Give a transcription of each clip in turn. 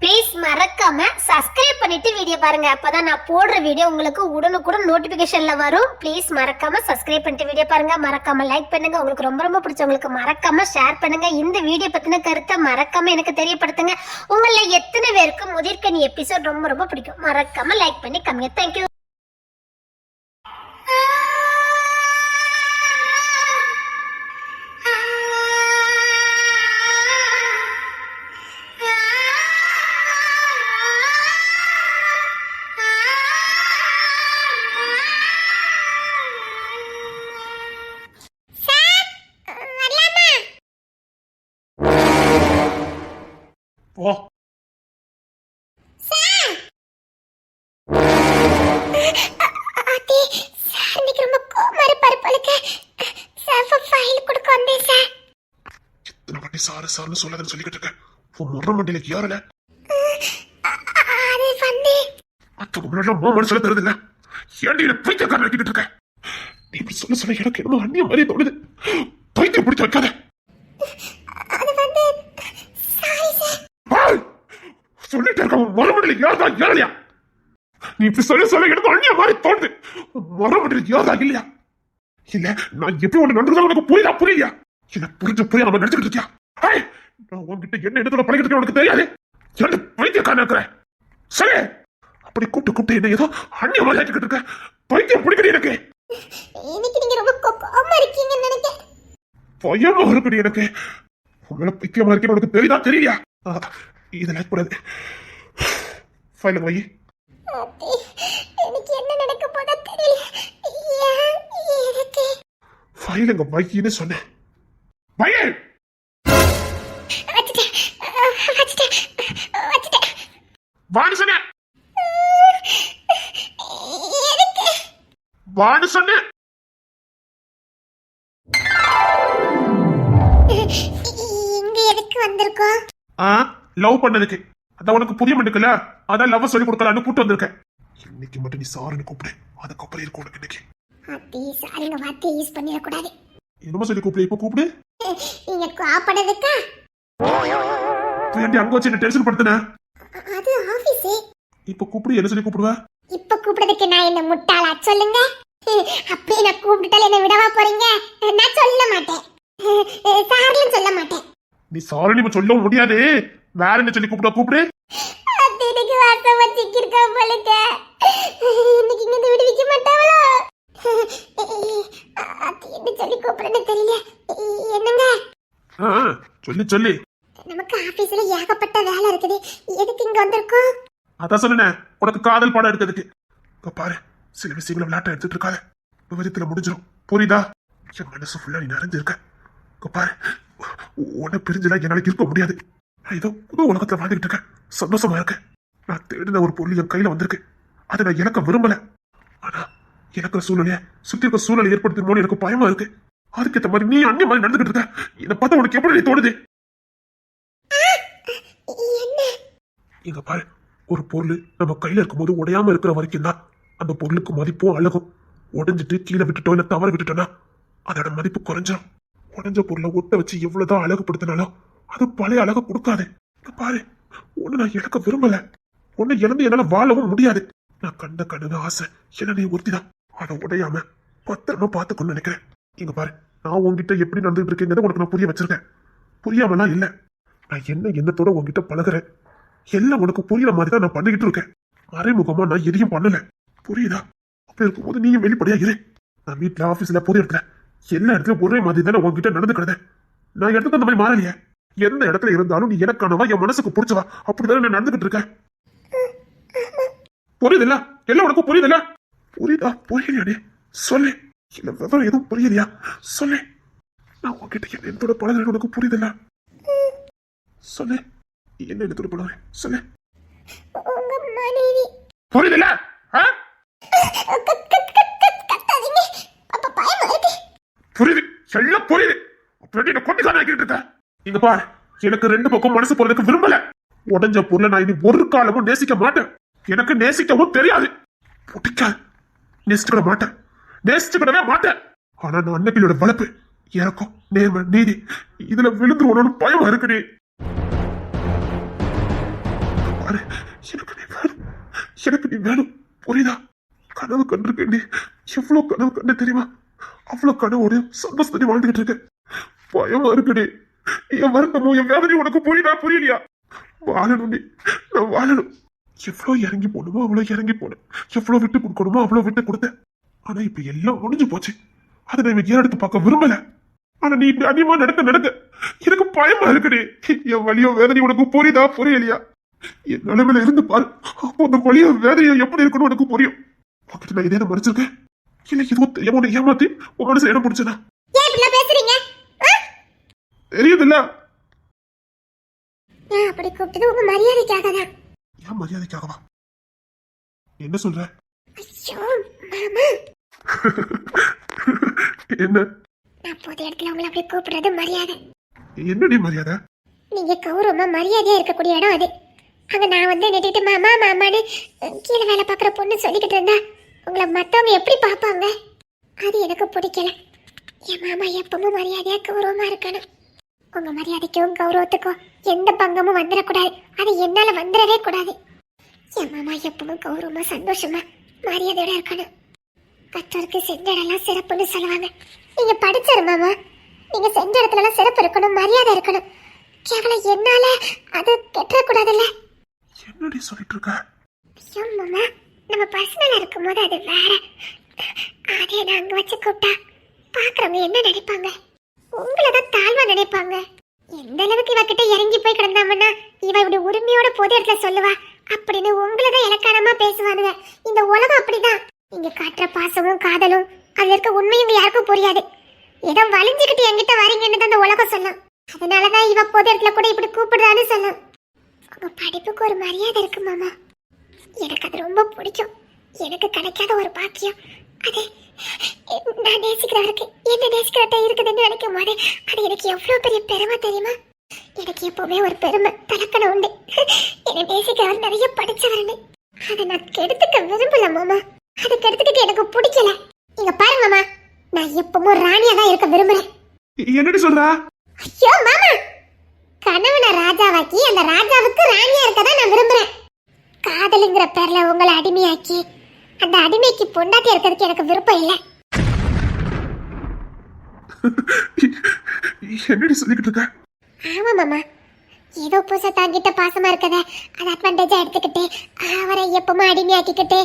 Please மறக்காம subscribe பண்ணிட்டு video பாருங்க. அப்பதான் நான் போடுற வீடியோ உங்களுக்கு உடனுக்குடன் நோட்டிபிகேஷன்ல வரும். ப்ளீஸ் மறக்காம சப்ஸ்கிரைப் பண்ணிட்டு வீடியோ பாருங்க. மறக்காம லைக் பண்ணுங்க. உங்களுக்கு ரொம்ப ரொம்ப பிடிச்சவங்களுக்கு மறக்காம ஷேர் பண்ணுங்க. இந்த வீடியோ பத்தின கருத்தை மறக்காம எனக்கு தெரியப்படுத்துங்க. உங்கள எத்தனை பேருக்கு முதிர்கனி எபிசோட் ரொம்ப ரொம்ப பிடிக்கும் மறக்காம லைக் பண்ணி கம்மியா. தேங்க்யூ. ஓ சாரு சார்னு சொல்லாதன்னு சொல்லிக்கிட்டு இருக்கேன். உன் முறை மண்டியில யாருல மனசுல தருது இல்ல. ஏன்டி பைத்தியக்காரன் ஆக்கிட்டு இருக்க? நீ இப்படி சொல்ல சொல்ல எனக்கு என்னமோ அந்நிய மாதிரி தோணுது. பைத்தியம் பிடிச்சு வைக்காத. சொல்லிட்டு இருக்க முறை மண்டியில யாருதா ஏழையா? நீ இப்படி சொல்ல சொல்ல எனக்கு அந்நிய மாதிரி தோணுது. முறை மண்டியில யாருதா இல்லையா? இல்ல நான் எப்படி ஒண்ணு நன்றுதான் உனக்கு புரியுதா புரியலையா? என்ன புரிய நம்ம நடிச்சுக்கிட்டு இருக்கியா? நான் உன்கிட்ட என்ன இடத்துல பழகிட்டு உனக்கு தெரியாது. என்ன பைத்தியக்காரன் இருக்கிற? சரி அப்படி கூப்பிட்டு என்ன ஏதோ அந்நிய மாதிரி ஆக்கிட்டு இருக்க. பைத்தியம் பிடிக்கடி எனக்கு. இன்னைக்கு நீங்க ரொம்ப கோபமா இருக்கீங்கன்னு நினைக்கிறேன். பயமா இருக்குடி எனக்கு. உங்களை பைத்தியமா இருக்கேன்னு உனக்கு தெரியுதா தெரியலையா? இதெல்லாம் கூடாது. ஃபைல வை. எனக்கு என்ன நடக்க போதா தெரியல. ஃபைலுங்க வைன்னு சொன்னேன். வையே வான்னு சொன்னேன். வான்னு சொன்னேன். இங்க எதுக்கு வந்திருக்கோம்? லவ் பண்ணதுக்கு. அதான் உனக்கு புரிய மாட்டேங்கல. அதான் லவ் சொல்லி கொடுக்கலான்னு கூட்டு வந்திருக்கேன். இன்னைக்கு மட்டும் நீ சாருன்னு கூப்பிடு. அதுக்கப்புறம் இருக்கும் உனக்கு இன்னைக்கு. அத்தி சாருங்க வார்த்தை யூஸ் பண்ணிட கூடாது. என்னமா சொல்லி கூப்பிடு. இப்ப கூப்பிடு. நீங்க காப்படதுக்கா? ஏன்டி அங்க வச்சு என்ன டென்ஷன் படுத்துன? அது ஆபீஸ். இப்ப கூப்பிடு. என்ன சொல்லி கூப்பிடுவ? இப்ப கூப்பிடுறதுக்கு நான் என்ன முட்டாளா சொல்லுங்க? அப்படியே நான் கூப்பிட்டால என்ன விடவா போறீங்க? நான் சொல்ல மாட்டேன். சார்லன்னு சொல்ல மாட்டேன். நீ சாரி நீ சொல்லவும் முடியாது. வேற என்ன சொல்லி கூப்பிடு. எனக்கு வாசம் வச்சிருக்கா போலக்க. இன்னைக்கு இங்க விடுவிக்க மாட்டாவளோ? என்ன சொல்லி கூப்பிடுறேன்னு தெரியல. என்னங்க? சொல்லி நமக்கு ஆபீஸ்ல ஏகப்பட்ட வேலை இருக்குது. எதுக்கு இங்க வந்திருக்கோம்? அதான் சொன்னேன் உனக்கு காதல் பாடம் எடுத்ததுக்கு. பாரு சில விஷயங்களை விளையாட்ட எடுத்துட்டு இருக்காத. விவரத்துல முடிஞ்சிடும். புரியுதா? என் மனசு ஃபுல்லா நீ நிறைஞ்சிருக்க. பாரு உன்னை பிரிஞ்சுலாம் என்னால இருக்க முடியாது. ஏதோ புது உலகத்துல வாழ்ந்துகிட்டு இருக்கேன். சந்தோஷமா இருக்கேன். நான் தேடின ஒரு பொருள் என் கையில வந்திருக்கு. அதை நான் இழக்க விரும்பல. ஆனா எனக்கு சூழ்நிலைய சுத்தி இருக்க சூழ்நிலை ஏற்படுத்தணும்னு எனக்கு பயமா இருக்கு. அதுக்கேற்ற மாதிரி நீ அந்நிய மாதிரி நடந்துகிட்டு இருக்க. இதை பார்த்தா உனக்கு எப்படி தோணுது? இங்க பாரு ஒரு பொருள் நம்ம கையில இருக்கும்போது உடையாம இருக்கிற வரைக்கும் தான் அந்த பொருளுக்கு மதிப்பும் அழகும். உடைஞ்சிட்டு கீழே விட்டுட்டோம் இல்ல தவற விட்டுட்டோம்னா அதோட மதிப்பு குறைஞ்சிடும். உடைஞ்ச பொருளை ஒட்ட வச்சு எவ்வளவுதான் அழகுப்படுத்தினாலும் அது பழைய அழகு கொடுக்காது. பாரு ஒண்ணு நான் இழக்க விரும்பல. ஒண்ணு இழந்து என்னால வாழவும் முடியாது. நான் கண்ட கண்ணுங்க ஆசை என்ன நீ ஒருத்திதான். அதை உடையாம பத்திரமா பார்த்துக்கணும்னு நினைக்கிறேன். இங்க பாரு நான் உங்ககிட்ட எப்படி நடந்துட்டு இருக்கேங்கிறத உனக்கு நான் புரிய வச்சிருக்கேன். புரியாமலாம் இல்ல. நான் என்ன எண்ணத்தோட உங்ககிட்ட பழகுறேன். எல்லாம் உனக்கு புரியுற மாதிரி தான் நான் பண்ணிக்கிட்டு இருக்கேன். மறைமுகமா நான் எதையும் பண்ணல. புரியுதா? அப்படி இருக்கும்போது நீயும் வெளிப்படையா இரு. நான் வீட்டுல ஆபீஸ்ல பொது இடத்துல எல்லா இடத்துலயும் ஒரே மாதிரி தானே உங்ககிட்ட நடந்துக்கிறத. நான் இடத்துக்கு அந்த மாதிரி மாறலையே. எந்த இடத்துல இருந்தாலும் நீ எனக்கானவா என் மனசுக்கு பிடிச்சவா அப்படிதானே நான் நடந்துகிட்டு இருக்கேன். புரியுதுல்ல? எல்லாம் உனக்கு புரியுதுல்ல? புரியுதா? புரியலையாடே சொல்லு. இல்ல விவரம் எதுவும் புரியலையா சொல்லு. நான் உங்ககிட்ட என்ன என்னோட பழகுறேன் உனக்கு புரியுதுல்ல? சொல்லு. என்ன எடுத்துட்டு போனவன் சொல்லு. புரியுதுல்ல? புரியுது எல்லாம் புரியுது. அப்படி என்ன கொண்டுக்கான ஆக்கிட்டு இருக்க. இங்க பாரு எனக்கு ரெண்டு பக்கம் மனசு போறதுக்கு விரும்பல. உடஞ்ச பொருளை நான் இனி ஒரு காலமும் நேசிக்க மாட்டேன். எனக்கு நேசிக்கவும் தெரியாது. பிடிக்காது. நேசிச்சுக்கிட மாட்டேன். நேசிச்சுக்கிடவே மாட்டேன். ஆனா நான் அன்னைக்கிலோட வளர்ப்பு எனக்கும் நேர்ம நீதி இதுல விழுந்துருவோன்னு பயமா இருக்குடி. எனக்கு நீ வேணும், புரியுதா? கனவு கண்டிருக்கேன், எவ்வளவு கனவு கண்டு தெரியுமா? அவ்வளவு கனவோடு சந்தோஷத்தை வாழ்ந்துகிட்டு இருக்கேன். பயமா இருக்குடி. என் வருத்தமும் என் வேதனையும் உனக்கு புரியுதா புரியலையா? வாழணும் நீ, நான் வாழணும். எவ்வளவு இறங்கி போகணுமோ அவ்வளவு இறங்கி போனேன், எவ்வளவு விட்டு கொடுக்கணுமோ அவ்வளவு விட்டு கொடுத்தேன். ஆனா இப்ப எல்லாம் முடிஞ்சு போச்சு. அதை நான் இவன் எடுத்து பார்க்க விரும்பல. ஆனா நீ இப்படி அதிகமா நடக்க எனக்கு பயமா இருக்குடி. என் வலியோ வேதனை உனக்கு புரியுதா புரியலையா? என் நிலைமையில இருந்து பாரு, அப்போ அந்த வலியோ வேதனையோ எப்படி இருக்கணும் உனக்கு புரியும். உன்கிட்ட நான் இதே மறைச்சிருக்கேன் இல்ல எதுவும் தெரியாம உன்னை ஏமாத்தி உன் மனசு இடம் பிடிச்சனா? ஏன் இப்படி பேசுறீங்க? தெரியுதுல்ல? நான் அப்படி கூப்பிட்டது உங்க மரியாதைக்காக தான். ஏன் மரியாதைக்காகவா? என்ன சொல்ற? ஐயோ மாமா, என்ன? நான் பொது இடத்துல உங்களை அப்படி கூப்பிடுறது மரியாதை. என்னடி மரியாதை? நீங்க கௌரவமா மரியாதையா இருக்கக்கூடிய இடம் அது. அங்க நான் வந்து நெட்டிட்டு மாமா மாமான்னு கீழே வேலை பார்க்குற பொண்ணு சொல்லிக்கிட்டு இருந்தா உங்களை மத்தவங்க எப்படி பார்ப்பாங்க? அது எனக்கு பிடிக்கல. என் மாமா எப்பவும் மரியாதையா கௌரவமா இருக்கணும். உங்க மரியாதைக்கும் கௌரவத்துக்கும் எந்த பங்கமும் வந்துடக்கூடாது. அது என்னால வந்துடவே கூடாது. என் மாமா எப்பவும் கௌரவமா சந்தோஷமா மரியாதையோட இருக்கணும். கற்றோருக்கு செஞ்ச இடம்லாம் சிறப்புன்னு சொல்லுவாங்க. நீங்க படிச்சாரு மாமா, நீங்க செஞ்ச இடத்துல எல்லாம் சிறப்பு இருக்கணும், மரியாதை இருக்கணும். கேவலம் என்னால அது கெட்டக்கூடாதுல்ல. என்னடி சொல்லிட்டு இருக்க? ஐயோ மாமா, நம்ம பர்சனலா இருக்கும்போது அது வேற. அதே நான் அங்க வச்சு கூப்பிட்டா பாக்குறவங்க என்ன நினைப்பாங்க? உங்களதான் தாழ்வா நினைப்பாங்க. எந்த அளவுக்கு இவகிட்ட இறங்கி போய் கிடந்தாமன்னா இவ இப்படி உரிமையோட பொது இடத்துல சொல்லுவா அப்படின்னு உங்களதான் இலக்காரமா பேசுவானுங்க. இந்த உலகம் அப்படிதான். நீங்க காட்டுற பாசமும் காதலும் அதுல இருக்க உண்மையும் யாருக்கும் புரியாது. ஏதோ வலிஞ்சுக்கிட்டு என்கிட்ட வரீங்கன்னு தான் அந்த உலகம் சொல்லும். அதனாலதான் இவ பொது இடத்துல கூட இப்படி கூப்பிடுறான்னு சொல்லும். உங்க படிப்புக்கு ஒரு மரியாதை இருக்கு மாமா. எனக்கு அது ரொம்ப பிடிக்கும். எனக்கு கிடைக்காத ஒரு பாக்கியம் அது. நான் நேசிக்கிறவருக்கு என்ன நேசிக்கிறத இருக்குதுன்னு நினைக்கும் போது அது எனக்கு எவ்வளவு பெரிய பெருமை தெரியுமா? எனக்கு எப்பவுமே ஒரு பெருமை தலக்கணம் உண்டு. என்னை நேசிக்கிறவர் நிறைய படிச்சவர்னு. அதை நான் கெடுத்துக்க விரும்பல மாமா. அதை கெடுத்துக்கிட்டு எனக்கு பிடிக்கல. நீங்க பாருங்க மாமா, நான் எப்பவும் ராணியா தான் இருக்க விரும்புறேன். என்னடி சொல்ற? ஐயோ மாமா, கணவனை ராஜாவாக்கி அந்த ராஜாவுக்கு ராணியா இருக்கதான் நான் விரும்புறேன். காதலுங்கிற பேர்ல உங்களை அடிமையாக்கி அந்த அடிமைக்கு பொண்டாட்டி இருக்கிறதுக்கு எனக்கு விருப்பம் இல்லை. என்னடி சொல்லிக்கிட்டு இருக்க? ஆமா மாமா, ஏதோ புதுசா தாங்கிட்ட பாசமா இருக்கத அதை அட்வான்டேஜா எடுத்துக்கிட்டு அவரை எப்பவுமே அடிமையாக்கிக்கிட்டு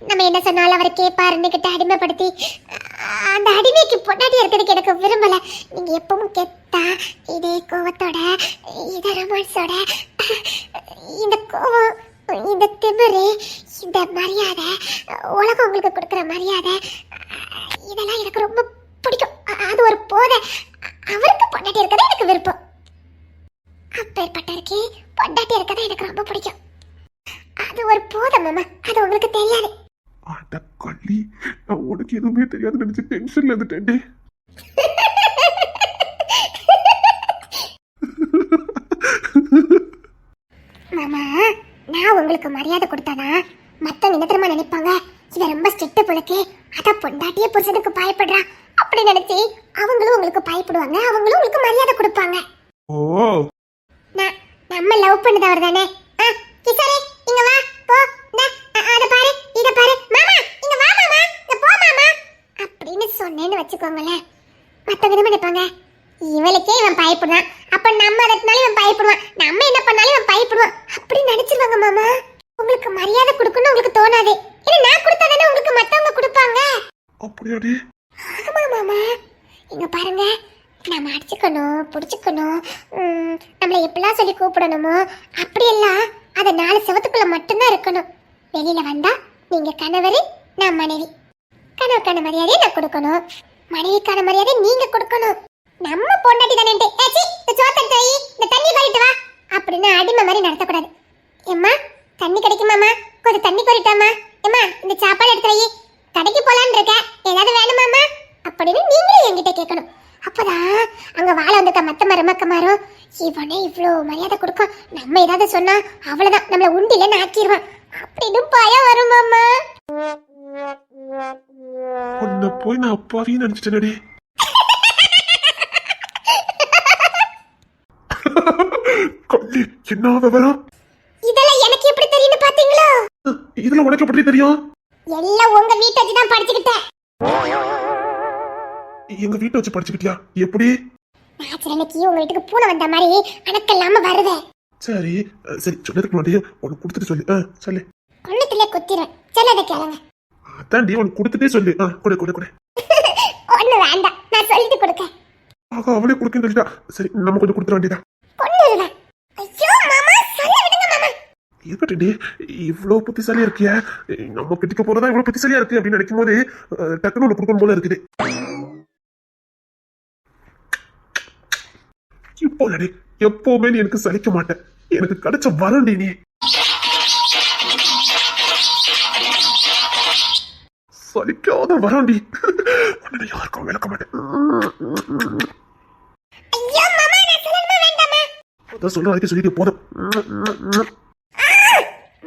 நம்ம என்ன சொன்னாலும் அவரை கேட்பாருன்னுக்கிட்டு அடிமைப்படுத்தி அந்த அடிமைக்கு பொண்டாட்டி இருக்கிறதுக்கு எனக்கு விரும்பல. நீங்க எப்பவும் கெத்தா இதே கோவத்தோட இதே ரொமான்ஸோட இந்த கோவம் இந்த திமிரு இந்த மரியாதை உலகம் உங்களுக்கு கொடுக்குற மரியாதை இதெல்லாம் எனக்கு ரொம்ப பிடிக்கும். அது ஒரு போதை. அவருக்கு பொண்டாட்டி இருக்கதா எனக்கு விருப்பம். அப்பேற்பட்டருக்கு பொண்டாட்டி இருக்கதா எனக்கு ரொம்ப பிடிக்கும். அது ஒரு போதை மாமா, அது உங்களுக்கு தெரியாது. அட கள்ளி, நான் உனக்கு எதுவுமே தெரியாது நினைச்சு டென்ஷன்ல இருந்துட்டேன்டே. மாமா, நான் உங்களுக்கு மரியாதை கொடுத்தானா மத்தவங்க என்ன தெரியுமா நினைப்பாங்க? இவ ரொம்ப ஸ்ட்ரிக்ட் போலக்கு, அத பொண்டாட்டிய புருஷனுக்கு பயப்படுறா அப்படி நினைச்சு அவங்களும் உங்களுக்கு பயப்படுவாங்க, அவங்களும் உங்களுக்கு மரியாதை கொடுப்பாங்க. ஓ, நம்ம லவ் பண்ணதவர் தானே? கிசாரே இங்க வா போ, அத பாரு இத பாரு, மாமா இங்க வா மாமா, இங்க போ மாமா அப்படின்னு சொன்னேன்னு வச்சுக்கோங்களேன். மத்தவங்க என்ன நினைப்பாங்க? இவளுக்கே இவன் பயப்படுறான், அப்ப நம்ம அதனால இவன் பயப்படுவான், நம்ம என்ன பண்ணாலும் இவன் பயப்படுவான் அப்படி நினைச்சிருவாங்க மாமா. உங்களுக்கு மரியாதை கொடுக்கணும் உங்களுக்கு தோணாது. ஏன்னா நான் கொடுத்தாதானே உங்களுக்கு மத்தவங்க கொடுப்பாங்க. அப்படியாடி? ஆமா மாமா, இங்க பாருங்க, நம்ம அடிச்சுக்கணும் பிடிச்சிக்கணும், நம்மளை எப்படிலாம் சொல்லி கூப்பிடணுமோ அப்படியெல்லாம் அதை 4 செவத்துக்குள்ள மட்டும்தான் இருக்கணும். வெளியில வந்தா நீங்க கணவர் நான் மனைவி. கணவருக்கான மரியாதையை நான் கொடுக்கணும், மனைவிக்கான மரியாதை நீங்க கொடுக்கணும். நம்ம பொண்டாட்டி தானே இந்த சோத்தத்தை இந்த தண்ணி கொறிட்டு வா அப்படின்னு அடிமை மாதிரி நடத்தக்கூடாது. ஏம்மா தண்ணி கிடைக்குமாமா, கொஞ்சம் தண்ணி கொறிட்டாமா, ஏம்மா இந்த சாப்பாடு எடுத்து வை, கடைக்கு போலான்னு இருக்க, ஏதாவது வேணுமாமா அப்படின்னு நீங்களும் என்கிட்ட கேட்கணும். அப்பதான் அங்க வாழ வந்திருக்க மத்த மருமக்கமாரும் இவனே இவ்வளோ மரியாதை கொடுக்கும், நம்ம ஏதாவது சொன்னா அவ்வளவுதான் நம்மள உண்டில ஆக்கிடுவான் அப்படின்னு பயம் வருமாமா. உன்னை போய் நான் அப்பாவையும் நினைச்சிட்டேனடி. கள்ளி, என்ன விவரம்? இதெல்லாம் எனக்கு எப்படி தெரியும்? அப்படின்னு பாத்தீங்களோ? இதுல உனக்கு எப்படி தெரியும்? எல்லாம் உங்க வீட்டை வச்சு தான் படிச்சுக்கிட்டேன். எங்க வீட்டை வச்சு படிச்சுக்கிட்டியா? எப்படி? நான் அன்னைக்கு உங்க வீட்டுக்கு பூனை வந்த மாதிரி அணக்கல்லாம வருதே. சரி சரி, சொன்னதுக்கு முன்னாடி உனக்கு கொடுத்துட்டு சொல்லு. சொல்லு. ஒண்ணுத்திலே குத்திடுவேன். சொல்லதை கேளுங்க. அதான்டி உனக்கு கொடுத்துட்டே சொல்லு. கொடு கொடு கொடு. ஒண்ணு வேண்டாம், நான் சொல்லிட்டு கொடுக்கேன். ஆகா, அவளே கொடுக்கன்னு சொல்லிட்டா. சரி, நம்ம கொஞ்சம் கொடுத்துட வேண்டியதா. கொன்னுடுவேன். ஐயோ மாமா, சொல்ல விடுங்க மாமா. இருக்கட்டி, இவ்வளவு புத்திசாலியா இருக்கியா? நம்ம கட்டிக்க போறதா இவ்வளவு புத்திசாலியா இருக்கு அப்படின்னு நினைக்கும் போது டக்குனு ஒண்ணு கொடுக்கணும் போல இருக்குது. இப்போ இல்லடி, எப்பவுமே நீ எனக்கு சலிக்க மாட்டேன். எனக்கு கிடைச்ச வரண்டி நீ. சலிக்காத வரண்டி. உன்னை யாருக்கும் விளக்க மாட்டேன். ஐயோ மாமா, நான் சொல்லணுமா வேண்டாமா? அதான் சொல்ற வரைக்கும் சொல்லிட்டு போதும்.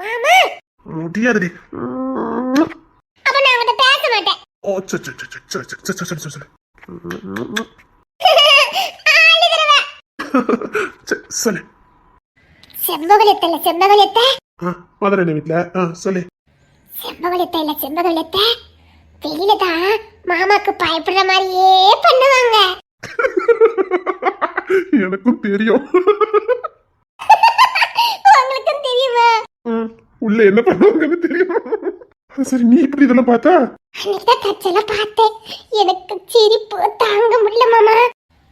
மாமா முடியாதுடி. அப்ப நான் அவட்ட பேச மாட்டேன். ஓ சரி சொல்லு. சொல்லு. செம்பவளத்தை மதுரை வீட்டுல சொல்லு. செம்பவளத்தை வெளியில தான் மாமாக்கு பயப்படுற மாதிரியே பண்ணுவாங்க. எனக்கும் தெரியும். உங்களுக்கும் தெரியுமா? உள்ள என்ன பண்ணுவாங்கன்னு தெரியும். சரி, நீ இப்படி இதெல்லாம் பார்த்தா? அன்னைக்கு கச்சல பார்த்தேன். எனக்கு சிரிப்பு தாங்க முடியல மாமா.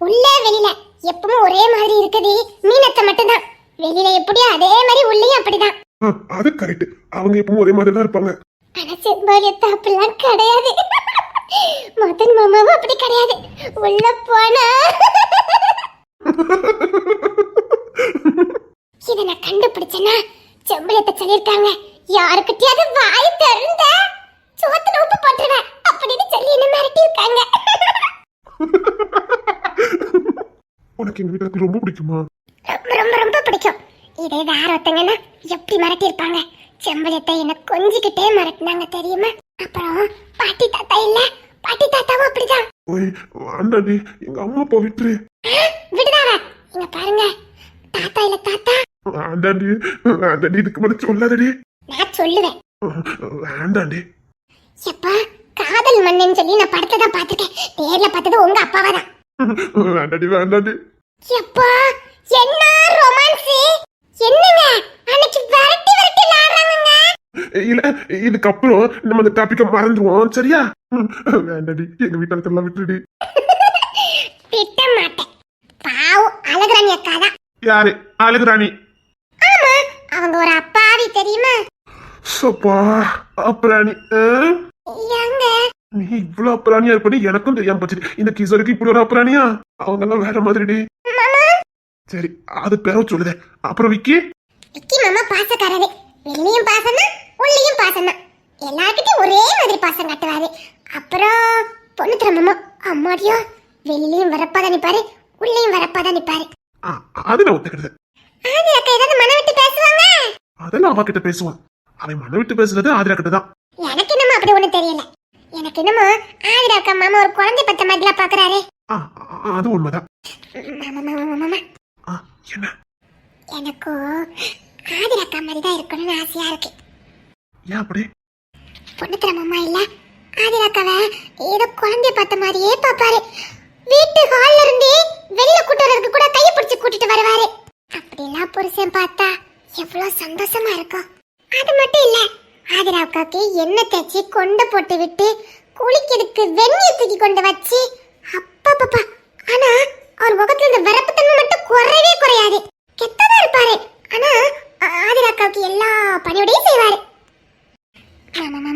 உள்ள வெளியில எப்பவும் ஒரே மாதிரி இருக்குது. மீனத்தை மட்டும்தான் வெளியில எப்படியோ அதே மாதிரி உள்ளேயும் அப்படிதான். அது கரெக்ட். அவங்க எப்பவும் ஒரே மாதிரி தான் இருப்பாங்க. ஆனா செம்பவளத்தை அப்படிலாம் கிடையாது. மதன் மாமாவும் அப்படி கிடையாது. உள்ள போனா இத நான் கண்டுபிடிச்சேன்னா செம்பளத்தை சொல்லிருக்காங்க, யாருக்கிட்டயாவது வாய் திறந்த சோத்துல உப்பு போட்டுருவேன் அப்படின்னு சொல்லி என்ன மிரட்டி இருக்காங்க. உனக்கு எங்க வீட்டுக்கு ரொம்ப பிடிக்குமா? ரொம்ப ரொம்ப ரொம்ப பிடிக்கும். இதே வேற ஒருத்தங்கன்னா எப்படி மிரட்டி இருப்பாங்க. செம்பளத்தை என்ன கொஞ்சிக்கிட்டே மிரட்டினாங்க தெரியுமா? அப்புறம் பாட்டி தாத்தா இல்ல, பாட்டி தாத்தாவும் அப்படிதான். ஓய் அண்ணாடி, எங்க அம்மா அப்பா விட்டுரு. விடுதாவ இங்க பாருங்க. தாத்தா இல்ல தாத்தா. வேண்டாண்டி வேண்டாண்டி, இதுக்கு மேல சொல்லாதடி. நான் சொல்லுவேன். வேண்டாண்டி. எப்பா காதல் மன்னன் சொல்லி நான் படத்தை தான் பாத்துட்டேன். நேர்ல பார்த்தது உங்க அப்பாவா தான். வேண்டாண்டி வேண்டாண்டி. எப்பா என்ன ரொமான்ஸ்! என்னங்க அன்னைக்கு விரட்டி விரட்டி விளையாடுறாங்க. இல்ல, இதுக்கப்புறம் நம்ம அந்த டாபிக்க மறந்துடுவோம், சரியா? வேண்டாடி, எங்க வீட்டாளத்தெல்லாம் விட்டுடி. திட்ட மாட்டேன். பாவம் அழகுராணி அக்கா தான். யாரு அழகுராணி? ஆமா, அவங்க ஒரு அப்பாவி தெரியுமா? சப்பா, அப்புறாணி. ஏங்க நீ இவ்வளவு அப்புறாணியா இருப்படி எனக்கும் தெரியாம போச்சு. இந்த கிசோருக்கு இப்படி ஒரு அப்புறாணியா? அவங்க எல்லாம் வேற மாதிரிடி. சரி, அது பேர சொல்லுதே. அப்புறம் விக்கி மாமா பாசக்காரரு. வெளியும் பாசம்னா உள்ளேயும் பாசம்னா எல்லார்கிட்டயும் ஒரே மாதிரி பாசம் காட்டுவாரு. அப்புறம் பொண்ணுத்திர மாமா அம்மாடியோ வெளியிலயும் வரப்பாதான் நிப்பாரு, உள்ளேயும் வரப்பாதான் நிப்பாரு. அது நான் ஒத்துக்கிறது. ஆதி அக்கா ஏதாவது மன விட்டு பேசுவாங்க. அதெல்லாம் அவ கிட்ட பேசுவான். அவன் மன விட்டு பேசுறது ஆதிரா கிட்ட தான். எனக்கு என்னமோ அப்படி ஒண்ணு தெரியல. எனக்கு என்னமோ ஆதிரா அக்கா மாமா ஒரு குழந்தை பத்த மாதிரிலாம் பாக்குறாரு. அது உண்மைதான். மாமா என்ன? எனக்கு ஆதிரா அக்கா மாதிரி தான் இருக்கணும்னு ஆசையா இருக்கு. ஏன் அப்படி? பொண்ணுத்திர மாமா இல்ல, ஆதிரா அக்காவை ஏதோ குழந்தை பார்த்த மாதிரியே பாப்பாரு. வீட்டு ஹால்ல இருந்து வெளியில கூட்டு வரதுக்கு கூட கையை பிடிச்சு கூட்டிட்டு வருவாரு. அப்படிலாம் புருஷன் பார்த்தா எவ்வளவு சந்தோஷமா இருக்கும். அது மட்டும் இல்ல, ஆதிரா அக்காக்கு எண்ணெய் தேய்ச்சி கொண்டை போட்டு விட்டு குளிக்கிறதுக்கு வெந்நீர் தூக்கி கொண்டு வச்சு அப்பா. ஆனா அவர் முகத்துல இந்த வரப்புத்தன்மை மட்டும் குறையவே குறையாது. கெத்ததான் இருப்பாரு. ஆனா ஆதிரா அக்காவுக்கு எல்லா பணியோடையும் செய்வாரு.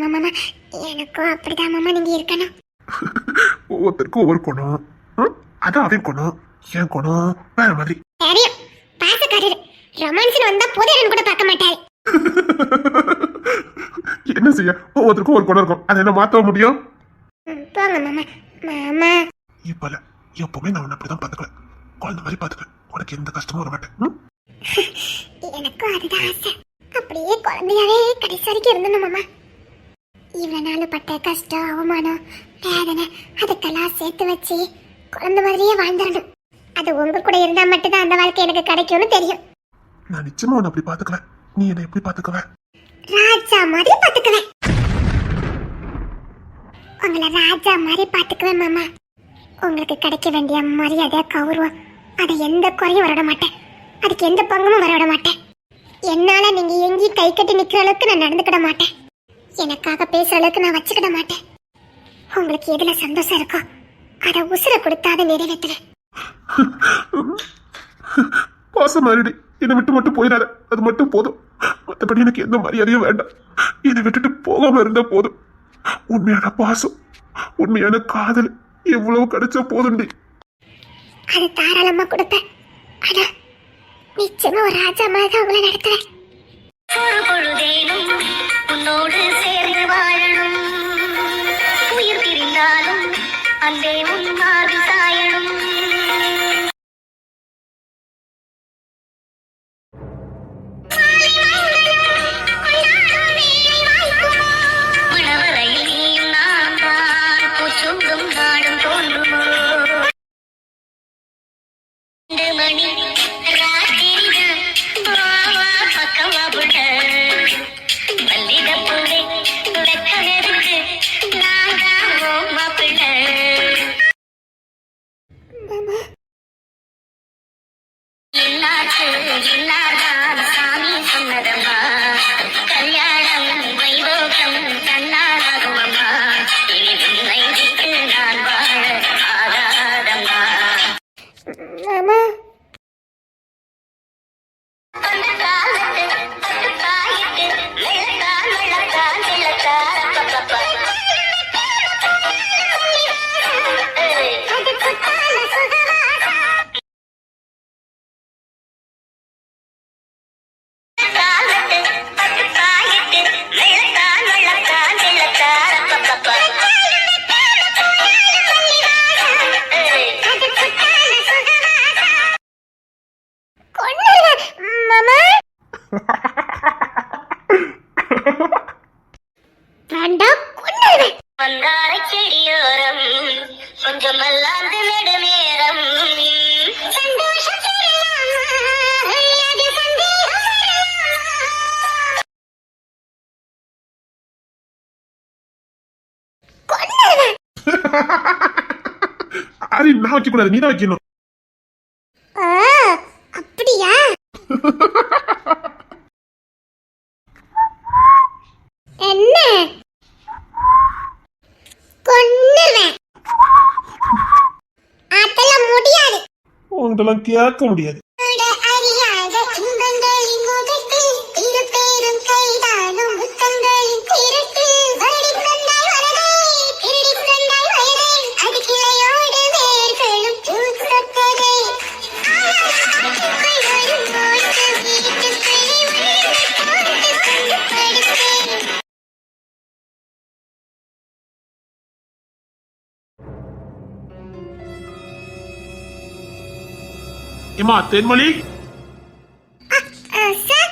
மாமா எனக்கும் அப்படிதான் மாமா நீங்க இருக்கணும். ஒவ்வொருத்தருக்கும் ஒவ்வொரு குணம். அதான் அவன் குணம், என் குணம் வேற மாதிரி. தெரியும், பாசக்காரரு. ரொமான்ஸ் வந்தா போதேன்னு கூட பார்க்க மாட்டாரு. என்ன செய்ய, ஒவ்வொருத்தருக்கும் ஒரு குணம் இருக்கும். அதை என்ன மாத்த முடியும்? போங்க மாமா. மாமா இப்பல எப்பவுமே நான் உன்னை அப்படிதான் பாத்துக்கிறேன். குழந்தை மாதிரி பாத்துக்கிறேன். உனக்கு எந்த கஷ்டமும் வர மாட்டேன். எனக்கும் அதுதான் ஆசை. அப்படியே குழந்தையாவே கடைசி வரைக்கும் இருந்தணும் மாமா. இவ்வளவு நாள் பட்ட கஷ்டம், அவமானம், வேதனை அதுக்கெல்லாம் சேர்த்து வச்சு குழந்தை மாதிரியே வாழ்ந்துடணும். அது உங்க கூட இருந்தா மட்டும்தான் அந்த வாழ்க்கை எனக்கு கிடைக்கும்னு தெரியும். நான் நிச்சயமா உன்னை அப்படி பாத்துக்குவேன். நீ என்னை எப்படி பாத்துக்குவ? ராஜா மாதிரி பாத்துக்குவேன். உங்களை ராஜா மாதிரி பாத்துக்குவேன் மாமா. உங்களுக்கு கிடைக்க வேண்டிய மரியாதை கௌரவம் அதை எந்த குறையும் வரவிட மாட்டேன். அதுக்கு எந்த பங்கமும் வரவிட மாட்டேன். என்னால நீங்க எங்கேயும் கை கட்டி நிக்கிற அளவுக்கு நான் நடந்துக்கிட மாட்டேன். எனக்காக பேசுற அளவுக்கு நான் வச்சுக்கிட மாட்டேன். உங்களுக்கு எதுல சந்தோஷம் இருக்கோ அதை உசுர கொடுத்தாத நிறைவேற்றுவேன். பாசம் மாறிடு, என்னை விட்டு மட்டும் போயிடாத, அது மட்டும் போதும். மற்றபடி எனக்கு எந்த மரியாதையும் வேண்டாம். என்னை விட்டுட்டு போகாம இருந்தா போதும். உண்மையான பாசம், உண்மையான காதல் எவ்வளவு கிடைச்சா போதுண்டி. அது தாராளமா கொடுப்பேன். ஆனா நிச்சயமா ஒரு ராஜா மாதிரி தான் உங்களை நடத்துவேன். ஒரு பொழுதேனும் உன்னோடு சேர்ந்து வாழணும். உயிர் பிரிந்தாலும் அன்பே உன் மார்பில் சாயணும். மணவரையில் நீயும் நான் தான் பூச்சொங்கும் நாடும் தோன்றுமோ. 2 மணி ராத்திரிதான் பாவா பக்கமா புட மல்லிகைப்பூவே வெக்கனருக்கு நான் தான் ஓ மாப்பிள்ளை. இன்னாச்சு இன்னாதான் சாமி சொன்னதம்மா. கல்யாணம் வைபோகம் தன்னாலாகுமம்மா. இனி உன்னை விட்டு நான் வாழ ஆகாதம்மா. மாமா அந்த காலத்து பட்டு பாயிட்டு வெள்ளத்தான் வெள்ளத்தான் வெள்ளத்தான் அப்பப்பப்பா. அது குத்தால சுகவாசம். காலத்து பட்டு பாயிட்டு வெள்ளத்தான் வெள்ளத்தான் வெள்ளத்தான் அப்பப்பப்பா. அது குத்தால சுகவாசம். கொன்னுருவேன் மாமா. வேண்டாம், கொன்னுருவேன். வந்தாரை செடியோரம் கொஞ்சம் மல்லாந்து நெடுநேரம் சந்தோஷம் பெறலாமா? அது சந்தேகம் வரலாமா? கொன்னுருவேன். அரி, நான் வைக்க கூடாது, நீதான் வைக்கணும். ஆ, அப்படியா? என்ன? கொன்னுருவேன். அதெல்லாம் முடியாது. உங்கள்கிட்டலாம் கேட்க முடியாது. அறியாத இன்பங்களின் முகத்தில் இரு பேரும் கைதானும் முத்தங்களின் திரட்டு வடிக்கண்டாய் வரதே திருடிக்கண்டாய் வயதே அது கிளையோடு வேர்களும் பூத்ததே. வரும் போது வீட்டுக்குள்ளே வந்து கொண்டு படுப்பேன். ஏமா தென்மொழி, சார்,